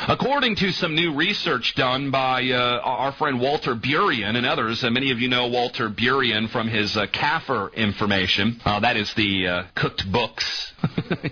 According to some new research done by our friend Walter Burian and others, many of you know Walter Burian from his CAFR information. That is the cooked books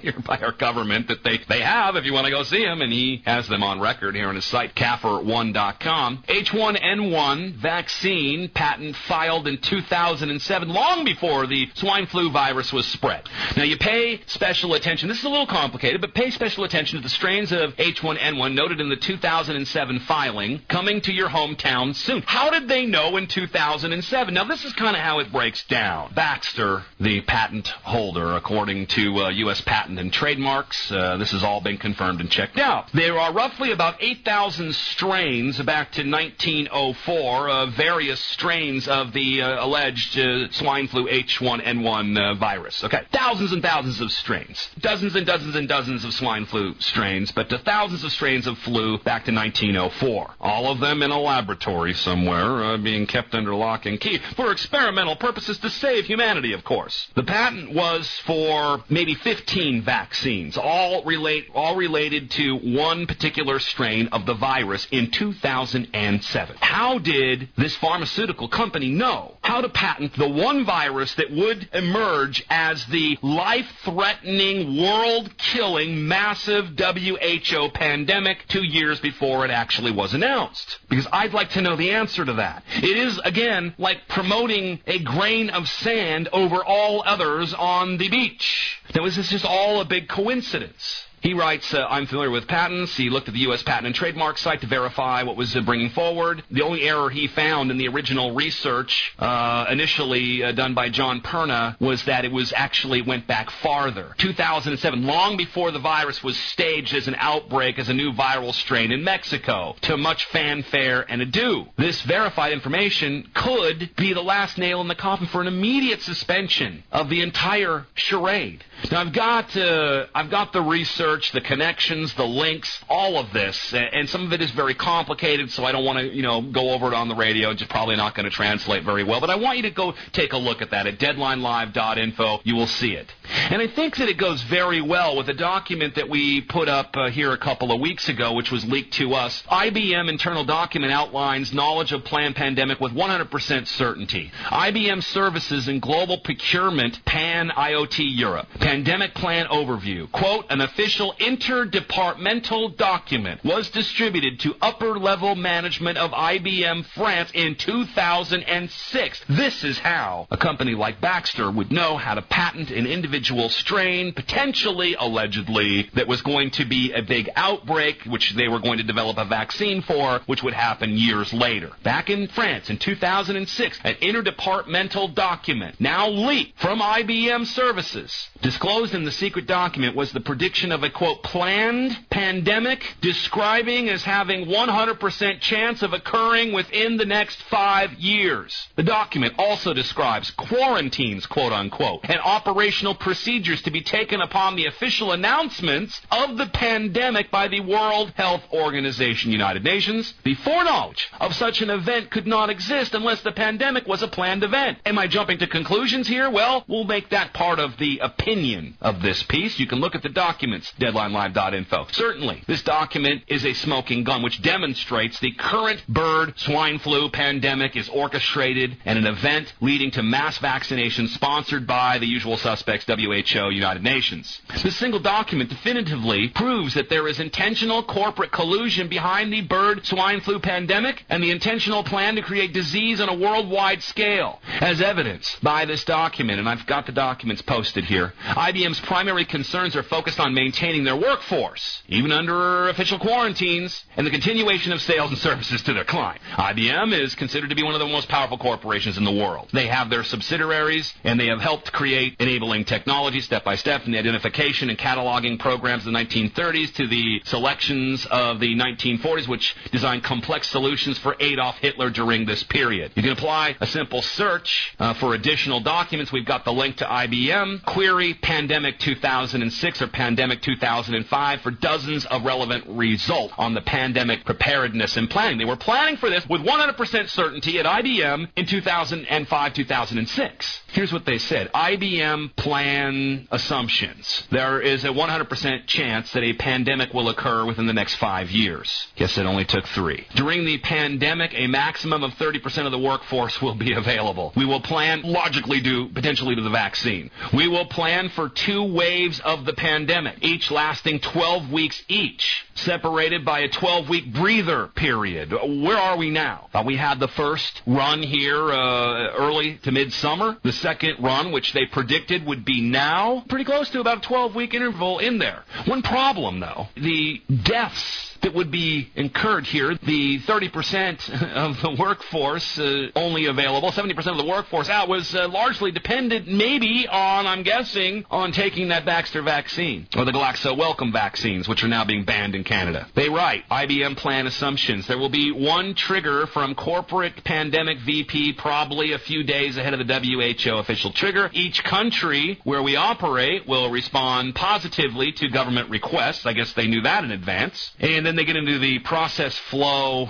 here by our government that they have if you want to go see him, and he has them on record here on his site, CAFR1.com. H1N1 vaccine patent filed in 2007, long before the swine flu virus was spread. Now, you pay special attention. This is a little complicated, but pay special attention to the strains of H1N1 noted in the 2007 filing coming to your hometown soon. How did they know in 2007? Now, this is kind of how it breaks down. Baxter, the patent holder, according to U.S. Patent and Trademarks, this has all been confirmed and checked out. There are roughly about 8,000 strains back to 1904, various strains of the alleged swine flu H1N1 virus. Okay, thousands and thousands of strains. Dozens and dozens and dozens of swine flu strains, but thousands of strains of flu back to 1904. All of them in a laboratory somewhere, being kept under lock and key for experimental purposes to save humanity, of course. The patent was for maybe 15 vaccines, all related to one particular strain of the virus in 2007. How did this pharmaceutical company know how to patent the one virus that would emerge as the life-threatening, world-killing, massive WHO pandemic 2 years before it actually was announced? Because I'd like to know the answer to that. It is, again, like promoting a grain of sand over all others on the beach. Now, is this just all a big coincidence? He writes, I'm familiar with patents. He looked at the U.S. Patent and Trademark site to verify what was bringing forward. The only error he found in the original research, initially done by John Perna, was that it was actually went back farther. 2007, long before the virus was staged as an outbreak as a new viral strain in Mexico, to much fanfare and ado. This verified information could be the last nail in the coffin for an immediate suspension of the entire charade. Now, I've got the research, the connections, the links, all of this, and some of it is very complicated, so I don't want to, go over it on the radio. It's just probably not going to translate very well, but I want you to go take a look at that at deadlinelive.info. You will see it. And I think that it goes very well with a document that we put up here a couple of weeks ago, which was leaked to us. IBM internal document outlines knowledge of planned pandemic with 100% certainty. IBM services and global procurement pan IoT Europe. Pandemic plan overview. Quote, an official interdepartmental document was distributed to upper-level management of IBM France in 2006. This is how a company like Baxter would know how to patent an individual strain, potentially, allegedly, that was going to be a big outbreak, which they were going to develop a vaccine for, which would happen years later. Back in France in 2006, an interdepartmental document, now leaked from IBM services, disclosed in the secret document was the prediction of a, quote, planned pandemic describing as having 100% chance of occurring within the next 5 years. The document also describes quarantines, quote unquote, and operational procedures to be taken upon the official announcements of the pandemic by the World Health Organization, United Nations. The foreknowledge of such an event could not exist unless the pandemic was a planned event. Am I jumping to conclusions here? Well, we'll make that part of the opinion of this piece. You can look at the documents, deadlinelive.info. Certainly, this document is a smoking gun, which demonstrates the current bird swine flu pandemic is orchestrated and an event leading to mass vaccination sponsored by the usual suspects, WHO, United Nations. This single document definitively proves that there is intentional corporate collusion behind the bird swine flu pandemic and the intentional plan to create disease on a worldwide scale. As evidenced by this document, and I've got the documents posted here, IBM's primary concerns are focused on maintaining their workforce, even under official quarantines, and the continuation of sales and services to their client. IBM is considered to be one of the most powerful corporations in the world. They have their subsidiaries, and they have helped create enabling technology step-by-step in the identification and cataloging programs of the 1930s to the selections of the 1940s, which designed complex solutions for Adolf Hitler during this period. You can apply a simple search for additional documents. We've got the link to IBM. Query Pandemic 2006 or Pandemic 2005 for dozens of relevant results on the pandemic preparedness and planning. They were planning for this with 100% certainty at IBM in 2005-2006. Here's what they said. IBM plan assumptions. There is a 100% chance that a pandemic will occur within the next 5 years. Guess it only took 3. During the pandemic, a maximum of 30% of the workforce will be available. We will plan logically due potentially to the vaccine. We will plan for 2 waves of the pandemic, each lasting 12 weeks each, separated by a 12-week breather period. Where are we now? We had the first run here early to midsummer. The second run, which they predicted would be now, pretty close to about a 12-week interval in there. One problem, though, the deaths that would be incurred here, the 30% of the workforce only available, 70% of the workforce out, was largely dependent maybe on, I'm guessing, on taking that Baxter vaccine, or the Glaxo Wellcome vaccines, which are now being banned in Canada. They write, IBM plan assumptions. There will be one trigger from corporate pandemic VP, probably a few days ahead of the WHO official trigger. Each country where we operate will respond positively to government requests. I guess they knew that in advance. And then they get into the process flow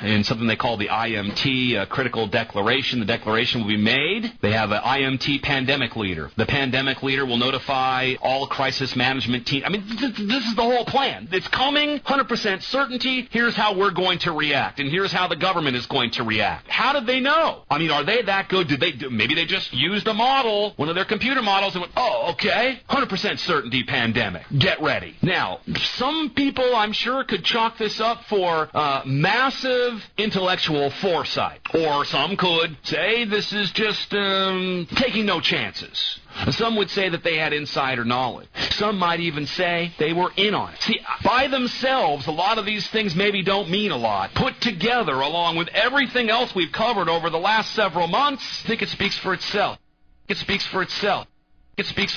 in something they call the IMT, critical declaration. The declaration will be made. They have an IMT pandemic leader. The pandemic leader will notify all crisis management teams. I mean, this is the whole plan. It's coming, 100% certainty. Here's how we're going to react, and here's how the government is going to react. How did they know? I mean, are they that good? Maybe they just used a model, one of their computer models, and went, oh, okay, 100% certainty pandemic. Get ready. Now, some people, I'm sure, could chalk this up for massive intellectual foresight. Or some could say this is just taking no chances. Some would say that they had insider knowledge. Some might even say they were in on it. See, by themselves, a lot of these things maybe don't mean a lot. Put together, along with everything else we've covered over the last several months, I think it speaks for itself. It speaks for itself. It speaks